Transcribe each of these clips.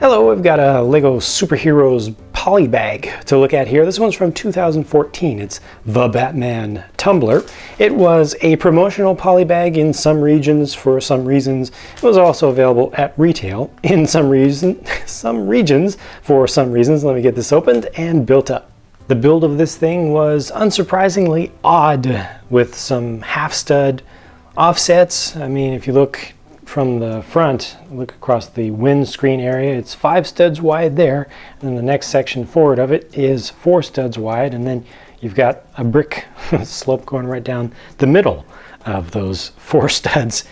Hello, we've got a Lego Superheroes polybag to look at here. This one's from 2014. It's the Batman Tumbler. It was a promotional polybag in some regions for some reasons. It was also available at retail in some regions for some reasons. Let me get this opened and built up. The build of this thing was unsurprisingly odd with some half stud offsets. I mean, if you look from the front, look across the windscreen area, it's 5 studs wide there, and then the next section forward of it is 4 studs wide, and then you've got a brick slope going right down the middle of those 4 studs.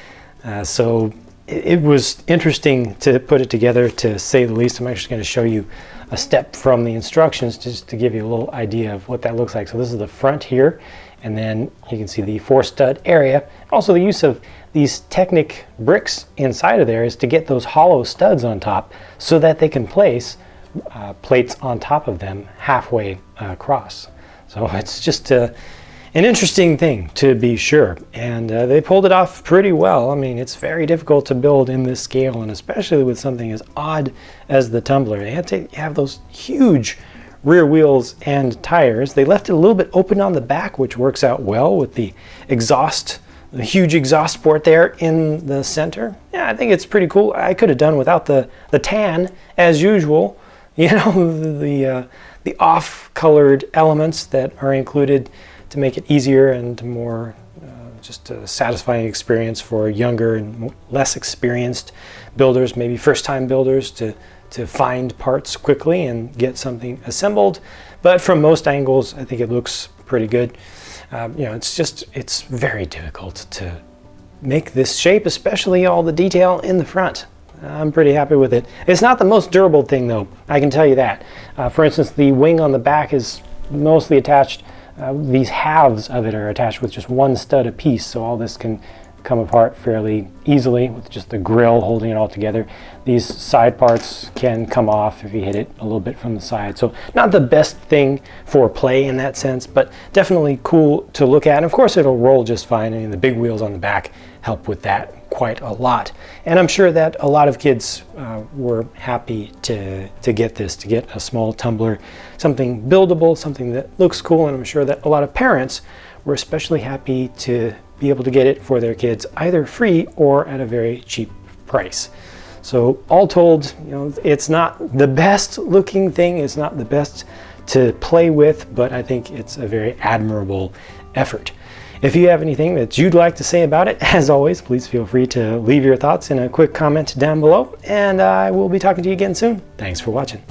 So it was interesting to put it together, to say the least. I'm actually going to show you a step from the instructions just to give you a little idea of what that looks like. So this is the front here, and then you can see the 4 stud area. Also, the use of these Technic bricks inside of there is to get those hollow studs on top so that they can place plates on top of them halfway across. So it's just an interesting thing, to be sure, and they pulled it off pretty well. I mean, it's very difficult to build in this scale, and especially with something as odd as the Tumbler. They had to have those huge rear wheels and tires. They left it a little bit open on the back, which works out well with the exhaust, the huge exhaust port there in the center. Yeah, I think it's pretty cool. I could have done without the tan as usual. You know, the off-colored elements that are included to make it easier and more just a satisfying experience for younger and less experienced builders, maybe first-time builders, to find parts quickly and get something assembled. But from most angles, I think it looks pretty good. You know, it's very difficult to make this shape, especially all the detail in the front. I'm pretty happy with it. It's not the most durable thing, though, I can tell you that. For instance, the wing on the back is mostly attached. These halves of it are attached with just 1 stud apiece, so all this can come apart fairly easily with just the grill holding it all together. These side parts can come off if you hit it a little bit from the side. So not the best thing for play in that sense, but definitely cool to look at. And of course it'll roll just fine. I mean, the big wheels on the back help with that quite a lot. And I'm sure that a lot of kids were happy to get this, to get a small tumbler, something buildable, something that looks cool. And I'm sure that a lot of parents were especially happy to be able to get it for their kids, either free or at a very cheap price. So all told, you know, it's not the best looking thing, it's not the best to play with, but I think it's a very admirable effort. If you have anything that you'd like to say about it, as always, please feel free to leave your thoughts in a quick comment down below, and I will be talking to you again soon. Thanks for watching.